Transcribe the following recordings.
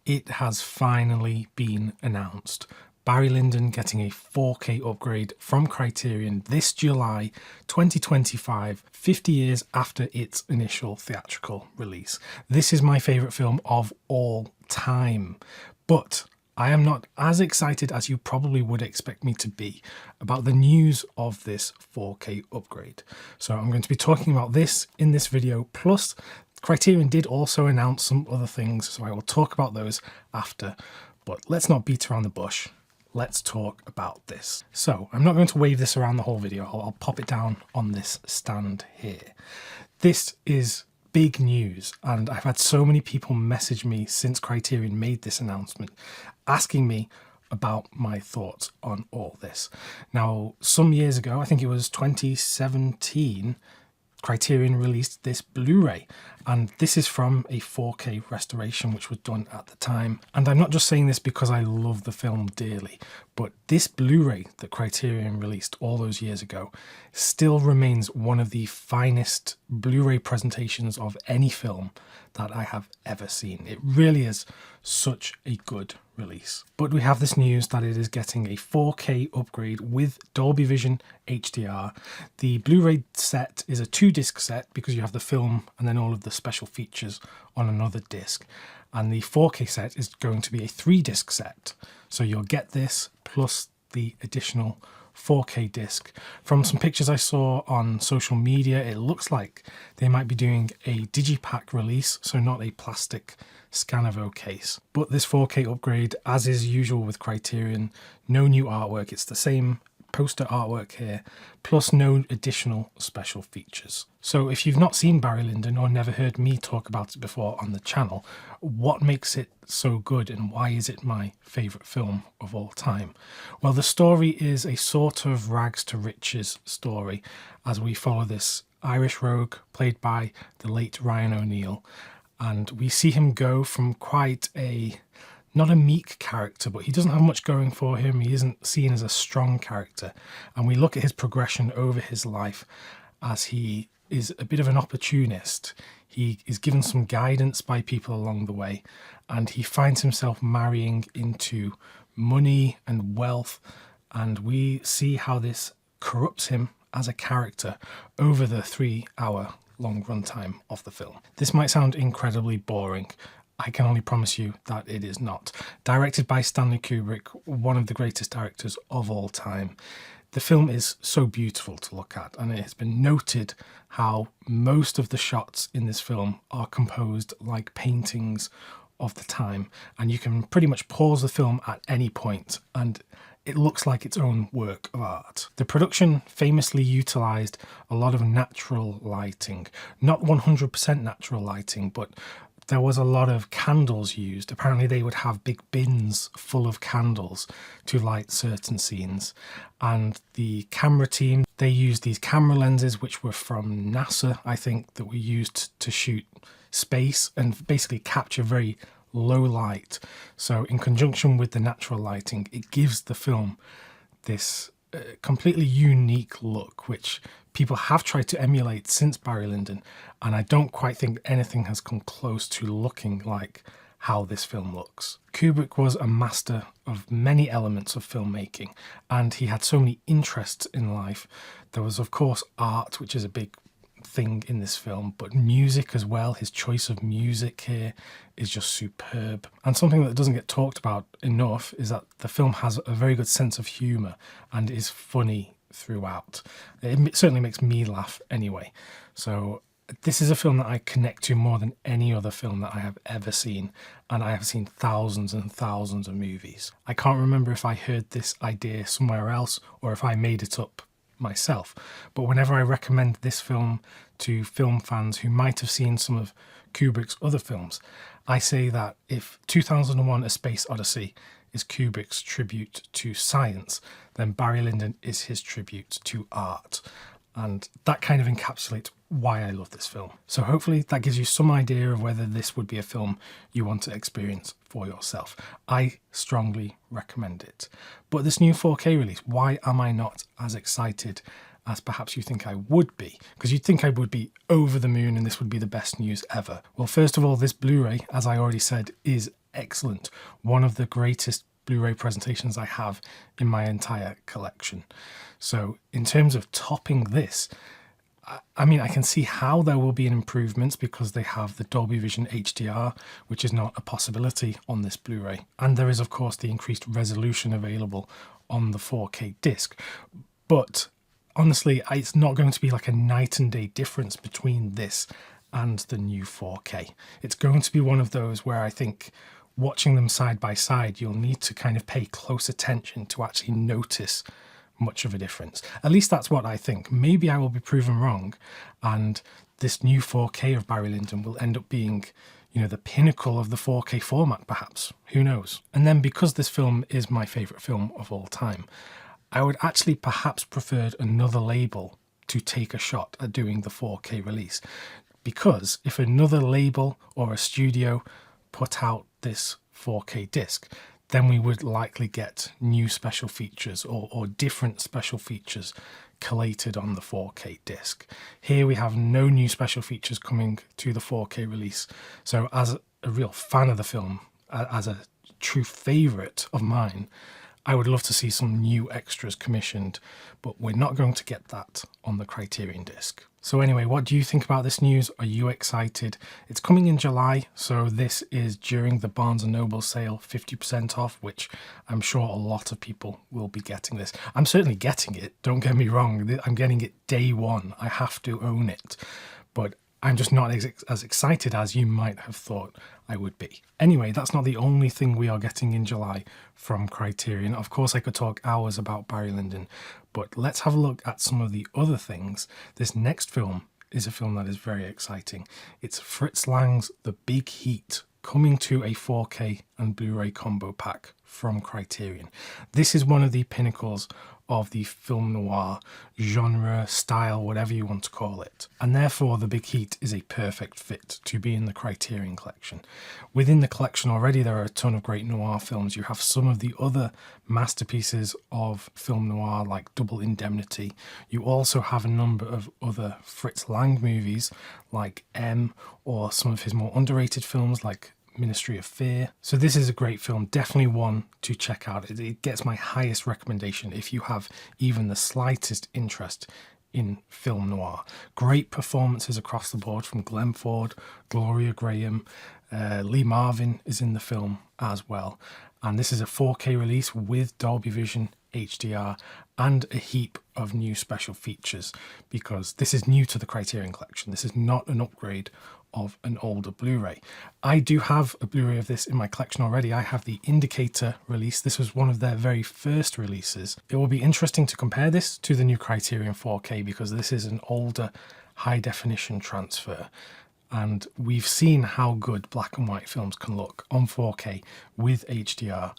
It has finally been announced. Barry Lyndon getting a 4K upgrade from Criterion this July 2025, 50 years after its initial theatrical release. This is my favourite film of all time, but I am not as excited as you probably would expect me to be about the news of this 4K upgrade. So I'm going to be talking about this in this video, plus Criterion did also announce some other things, so I will talk about those after. But let's not beat around the bush. Let's talk about this. So I'm not going to wave this around the whole video. I'll pop it down on this stand here. This is big news, and I've had so many people message me since Criterion made this announcement asking me about my thoughts on all this. Now, some years ago, I think it was 2017, Criterion released this Blu-ray, and this is from a 4K restoration which was done at the time. And I'm not just saying this because I love the film dearly, but this Blu-ray that Criterion released all those years ago still remains one of the finest Blu-ray presentations of any film that I have ever seen. It really is such a good release. But we have this news that it is getting a 4K upgrade with Dolby Vision HDR. The Blu-ray set is a 2-disc set because you have the film and then all of the special features on another disc. And the 4K set is going to be a 3-disc set. So you'll get this plus the additional 4K disc. From some pictures I saw on social media, it looks like they might be doing a digipack release, so not a plastic Scanavo case. But this 4K upgrade, as is usual with Criterion, no new artwork. It's the same poster artwork here, plus no additional special features. So if you've not seen Barry Lyndon or never heard me talk about it before on the channel, what makes it so good and why is it my favourite film of all time? Well, the story is a sort of rags to riches story as we follow this Irish rogue played by the late Ryan O'Neill, and we see him go from quite a not a meek character, but he doesn't have much going for him. He isn't seen as a strong character. And we look at his progression over his life as he is a bit of an opportunist. He is given some guidance by people along the way, and he finds himself marrying into money and wealth. And we see how this corrupts him as a character over the 3-hour long runtime of the film. This might sound incredibly boring. I can only promise you that it is not. Directed by Stanley Kubrick, one of the greatest directors of all time. The film is so beautiful to look at, and it has been noted how most of the shots in this film are composed like paintings of the time, and you can pretty much pause the film at any point and it looks like its own work of art. The production famously utilised a lot of natural lighting, not 100% natural lighting, but there was a lot of candles used. Apparently they would have big bins full of candles to light certain scenes. And the camera team, they used these camera lenses which were from NASA, I think, that were used to shoot space and basically capture very low light. So in conjunction with the natural lighting, it gives the film this completely unique look, which people have tried to emulate since Barry Lyndon, and I don't quite think anything has come close to looking like how this film looks. Kubrick was a master of many elements of filmmaking, and he had so many interests in life. There was, of course, art, which is a big thing in this film, but music as well. His choice of music here is just superb. And something that doesn't get talked about enough is that the film has a very good sense of humour and is funny throughout. It certainly makes me laugh anyway. So this is a film that I connect to more than any other film that I have ever seen, and I have seen thousands and thousands of movies. I can't remember if I heard this idea somewhere else or if I made it up myself, but whenever I recommend this film to film fans who might have seen some of Kubrick's other films, I say that if 2001: A Space Odyssey is Kubrick's tribute to science, then Barry Lyndon is his tribute to art. And that kind of encapsulates why I love this film. So hopefully that gives you some idea of whether this would be a film you want to experience for yourself. I strongly recommend it. But this new 4K release, why am I not as excited as perhaps you think I would be? Because you'd think I would be over the moon and this would be the best news ever. Well, first of all, this Blu-ray, as I already said, is excellent. One of the greatest Blu-ray presentations I have in my entire collection. So in terms of topping this, I mean, I can see how there will be an improvement because they have the Dolby Vision HDR, which is not a possibility on this Blu-ray. And there is, of course, the increased resolution available on the 4K disc. But honestly, it's not going to be like a night and day difference between this and the new 4K. It's going to be one of those where I think watching them side by side, you'll need to kind of pay close attention to actually notice much of a difference. At least that's what I think. Maybe I will be proven wrong, and this new 4K of Barry Lyndon will end up being, you know, the pinnacle of the 4K format, perhaps. Who knows? And then because this film is my favourite film of all time, I would actually perhaps prefer another label to take a shot at doing the 4K release. Because if another label or a studio put out this 4K disc, then we would likely get new special features or different special features collated on the 4K disc. Here we have no new special features coming to the 4K release. So as a real fan of the film, as a true favourite of mine, I would love to see some new extras commissioned, but we're not going to get that on the Criterion disc. So anyway, what do you think about this news? Are you excited? It's coming in July, so this is during the Barnes & Noble sale, 50% off, which I'm sure a lot of people will be getting this. I'm certainly getting it, don't get me wrong. I'm getting it day one. I have to own it. But I'm just not as excited as you might have thought I would be. Anyway, that's not the only thing we are getting in July from Criterion. Of course, I could talk hours about Barry Lyndon, but let's have a look at some of the other things. This next film is a film that is very exciting. It's Fritz Lang's The Big Heat, coming to a 4K and Blu-ray combo pack from Criterion. This is one of the pinnacles of the film noir genre, style, whatever you want to call it. And therefore The Big Heat is a perfect fit to be in the Criterion collection. Within the collection already there are a ton of great noir films. You have some of the other masterpieces of film noir like Double Indemnity. You also have a number of other Fritz Lang movies like M, or some of his more underrated films like Ministry of Fear. So this is a great film, definitely one to check out. It gets my highest recommendation if you have even the slightest interest in film noir. Great performances across the board from Glenn Ford, Gloria Graham, Lee Marvin is in the film as well. And this is a 4K release with Dolby Vision HDR and a heap of new special features, because this is new to the Criterion collection. This is not an upgrade of an older Blu-ray. I do have a Blu-ray of this in my collection already. I have the Indicator release. This was one of their very first releases. It will be interesting to compare this to the new Criterion 4K because this is an older high definition transfer. And we've seen how good black and white films can look on 4K with HDR.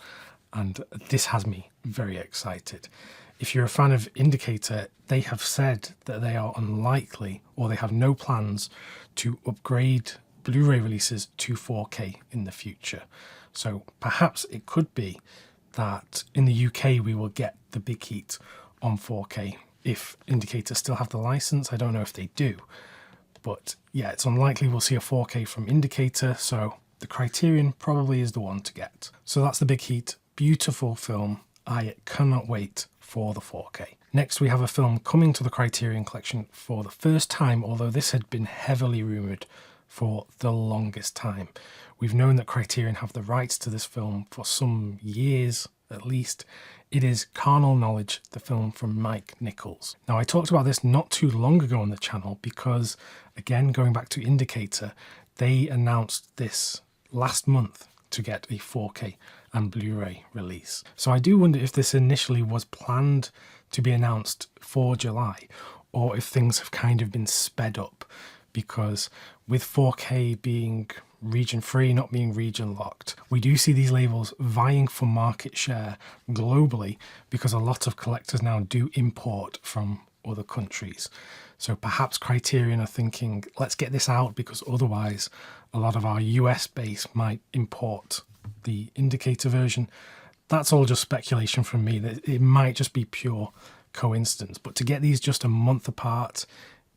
And this has me very excited. If you're a fan of Indicator, they have said that they are unlikely, or they have no plans to upgrade Blu-ray releases to 4K in the future. So perhaps it could be that in the UK we will get The Big Heat on 4K if Indicator still have the license. I don't know if they do. But yeah, it's unlikely we'll see a 4K from Indicator, so the Criterion probably is the one to get. So that's The Big Heat. Beautiful film. I cannot wait for the 4K. Next, we have a film coming to the Criterion collection for the first time, although this had been heavily rumoured for the longest time. We've known that Criterion have the rights to this film for some years at least. It is Carnal Knowledge, the film from Mike Nichols. Now, I talked about this not too long ago on the channel because, again, going back to Indicator, they announced this last month to get a 4K and Blu-ray release. So I do wonder if this initially was planned to be announced for July, or if things have kind of been sped up, because with 4K being region free, not being region locked, we do see these labels vying for market share globally because a lot of collectors now do import from other countries. So perhaps Criterion are thinking, let's get this out because otherwise a lot of our US base might import the Indicator version. That's all just speculation from me. That it might just be pure coincidence. But to get these just a month apart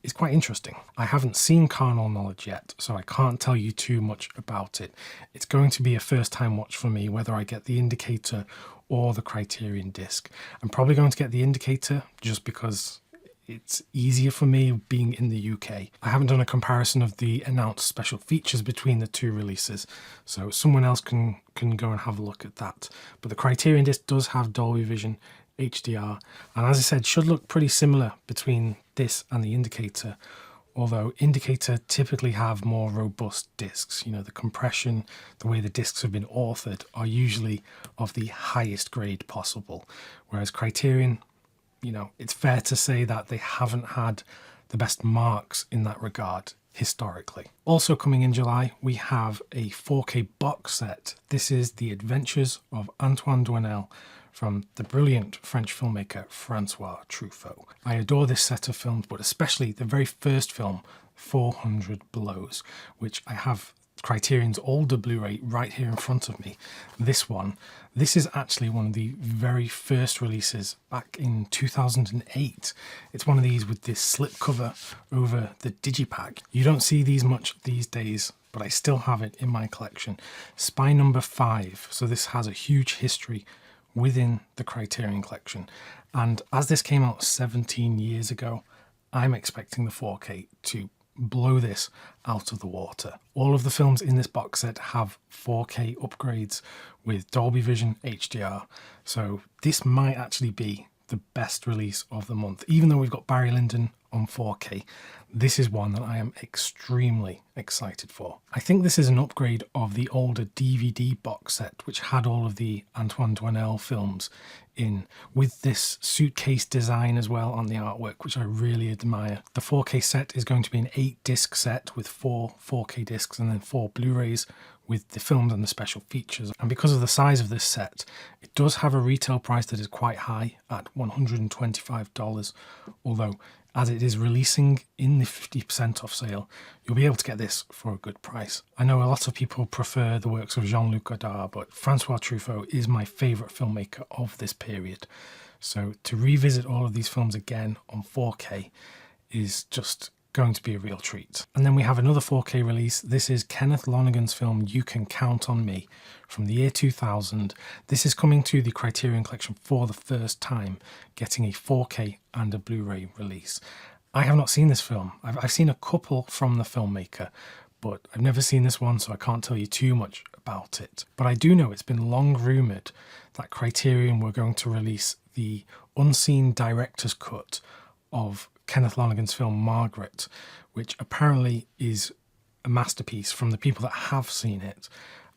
is quite interesting. I haven't seen Carnal Knowledge yet, so I can't tell you too much about it. It's going to be a first time watch for me, whether I get the Indicator or the Criterion disc. I'm probably going to get the Indicator just because it's easier for me being in the UK. I haven't done a comparison of the announced special features between the two releases, so someone else can go and have a look at that. But the Criterion disc does have Dolby Vision HDR, and as I said, should look pretty similar between this and the Indicator, although Indicator typically have more robust discs. You know, the compression, the way the discs have been authored are usually of the highest grade possible, whereas Criterion, you know, it's fair to say that they haven't had the best marks in that regard historically. Also coming in July, we have a 4K box set. This is The Adventures of Antoine Doinel from the brilliant French filmmaker Francois Truffaut. I adore this set of films, but especially the very first film, 400 Blows, which I have Criterion's older Blu-ray right here in front of me. This is actually one of the very first releases back in 2008. It's one of these with this slip cover over the digipack. You don't see these much these days, but I still have it in my collection. Spy number 5. So this has a huge history within the Criterion collection. And as this came out 17 years ago, I'm expecting the 4K to blow this out of the water. All of the films in this box set have 4K upgrades with Dolby Vision HDR, so this might actually be the best release of the month. Even though we've got Barry Lyndon on 4K, this is one that I am extremely excited for. I think this is an upgrade of the older DVD box set, which had all of the Antoine Doinel films in, with this suitcase design as well on the artwork, which I really admire. The 4K set is going to be an 8-disc set with 4 4K discs and then 4 Blu-rays with the films and the special features. And because of the size of this set, it does have a retail price that is quite high at $125, although as it is releasing in the 50% off sale, you'll be able to get this for a good price. I know a lot of people prefer the works of Jean-Luc Godard, but Francois Truffaut is my favourite filmmaker of this period. So to revisit all of these films again on 4K is just going to be a real treat. And then we have another 4K release. This is Kenneth Lonergan's film You Can Count on Me from the year 2000. This is coming to the Criterion collection for the first time, getting a 4K and a Blu-ray release. I have not seen this film. I've seen a couple from the filmmaker, but I've never seen this one, so I can't tell you too much about it. But I do know it's been long rumoured that Criterion were going to release the unseen director's cut of Kenneth Lonergan's film Margaret, which apparently is a masterpiece from the people that have seen it,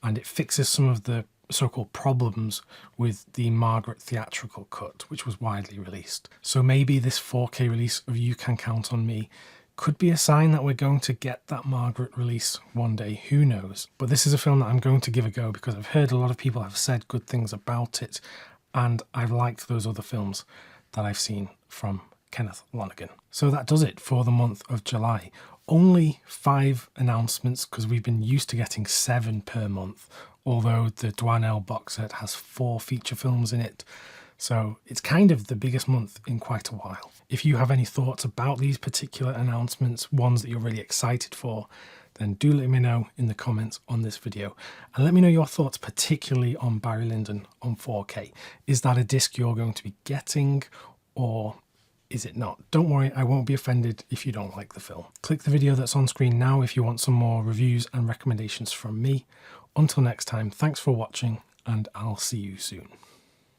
and it fixes some of the so-called problems with the Margaret theatrical cut, which was widely released. So maybe this 4K release of You Can Count on Me could be a sign that we're going to get that Margaret release one day, who knows. But this is a film that I'm going to give a go because I've heard a lot of people have said good things about it, and I've liked those other films that I've seen from Kenneth Lonergan. So that does it for the month of July. Only 5 announcements because we've been used to getting 7 per month, although the Doinel box set has 4 feature films in it. So it's kind of the biggest month in quite a while. If you have any thoughts about these particular announcements, ones that you're really excited for, then do let me know in the comments on this video. And let me know your thoughts, particularly on Barry Lyndon on 4K. Is that a disc you're going to be getting, or is it not? Don't worry, I won't be offended if you don't like the film. Click the video that's on screen now if you want some more reviews and recommendations from me. Until next time, thanks for watching, and I'll see you soon.